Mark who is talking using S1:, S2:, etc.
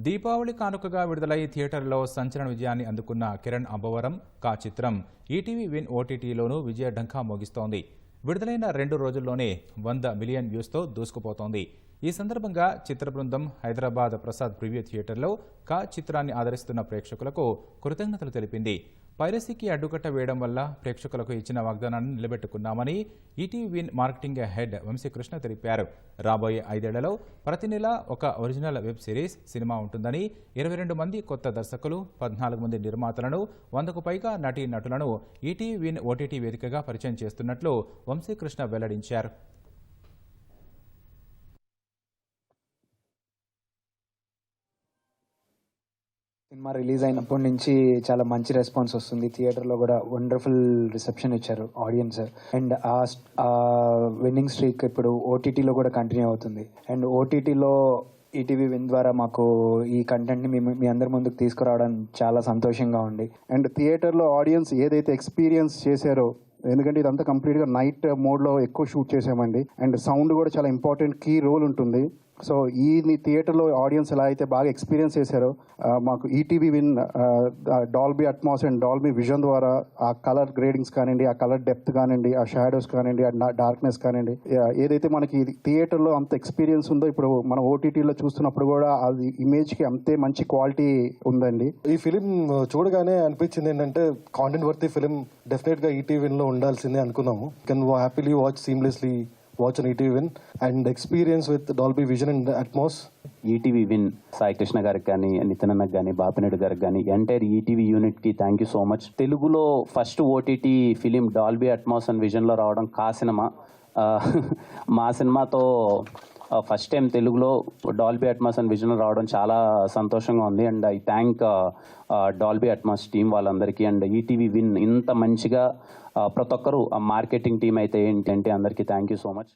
S1: దీపావళి కానుకగా విడుదలై థియేటర్లో సంచలన విజయాన్ని అందుకున్న కిరణ్ అబ్బవరం కా చిత్రం ఈటీవీ విన్ ఓటీటీలోనూ విజయ ఢంకా మోగిస్తోంది. విడుదలైన 2 రోజుల్లోనే 100 మిలియన్ వ్యూస్తో దూసుకుపోతోంది. ఈ సందర్భంగా చిత్ర బృందం హైదరాబాద్ ప్రసాద్ ప్రివ్యూ థియేటర్లో కా చిత్రాన్ని ఆదరిస్తున్న ప్రేక్షకులకు కృతజ్ఞతలు తెలిపింది. పైరసీకి అడ్డుకట్ట వేయడం వల్ల ప్రేక్షకులకు ఇచ్చిన వాగ్దానాన్ని నిలబెట్టుకున్నామని ETV Win marketing head Vamsikrishna తెలిపారు. రాబోయే 5 ఏళ్లలో ప్రతి నెల ఒక ఒరిజినల్ వెబ్ సిరీస్ సినిమా ఉంటుందని, 22 మంది కొత్త దర్శకులు, 14 మంది నిర్మాతలను, 100కు పైగా నటీ నటులను ఈటీవీ విన్ ఓటీటీ వేదికగా పరిచయం చేస్తున్నట్లు వంశీకృష్ణ వెల్లడించారు.
S2: సినిమా రిలీజ్ అయినప్పటి నుంచి చాలా మంచి రెస్పాన్స్ వస్తుంది. థియేటర్లో కూడా వండర్ఫుల్ రిసెప్షన్ ఇచ్చారు ఆడియన్స్. అండ్ ఆ విన్నింగ్ స్ట్రీక్ ఇప్పుడు ఓటీటీలో కూడా కంటిన్యూ అవుతుంది. అండ్ ఓటీటీలో ఈటీవీ విన్ ద్వారా మాకు ఈ కంటెంట్ని మీ అందరి ముందుకు తీసుకురావడం చాలా సంతోషంగా ఉంది. అండ్ థియేటర్లో ఆడియన్స్ ఏదైతే ఎక్స్పీరియన్స్ చేశారో, ఎందుకంటే ఇదంతా కంప్లీట్గా నైట్ మోడ్లో ఎక్కువ షూట్ చేసామండి. అండ్ సౌండ్ కూడా చాలా ఇంపార్టెంట్ కీ రోల్ ఉంటుంది. సో ఈ థియేటర్లో ఆడియన్స్ ఎలా అయితే బాగా ఎక్స్పీరియన్స్ చేశారో, మాకు ETV win Dolby Atmos and Dolby vision ద్వారా ఆ కలర్ గ్రేడింగ్స్ కానివ్వండి, ఆ కలర్ డెప్త్ కానివ్వండి, ఆ షాడోస్ కానివ్వండి, ఆ డార్క్నెస్ కానివ్వండి, ఏదైతే మనకి థియేటర్లో అంత ఎక్స్పీరియన్స్ ఉందో ఇప్పుడు మనం ఓటీటీలో చూస్తున్నప్పుడు కూడా అది ఇమేజ్కి అంతే మంచి క్వాలిటీ ఉందండి.
S3: ఈ ఫిలిం చూడగానే అనిపించింది ఏంటంటే కాంటెంట్ వర్తీ ఫిలిం డెఫినెట్గా ఈటీవీ విన్లో ఉండాల్సిందే అనుకున్నాము. Can happily watch seamlessly watch on ETV Win and experience with Dolby Vision and Atmos.
S4: ETV Win Sai Krishna గారికి కానీ, నితిన్ అన్నకు కానీ, బాపినేడు గారికి కానీ, ఎంటైర్ ఈటీవీ యూనిట్కి థ్యాంక్ యూ సో మచ్. తెలుగులో first OTT film Dolby Atmos and విజన్లో రావడం కా సినిమా. మా సినిమాతో ఫస్ట్ టైం తెలుగులో డాల్బీ అట్మాస్ అండ్ విజన్లో రావడం చాలా సంతోషంగా ఉంది. And I thank Dolby Atmos team వాళ్ళందరికీ. అండ్ ఈటీవీ విన్ ఇంత మంచిగా ప్రతి ఒక్కరు మార్కెటింగ్ టీం అయితే ఏంటి అంటే అందరికీ థ్యాంక్ యూ సో మచ్.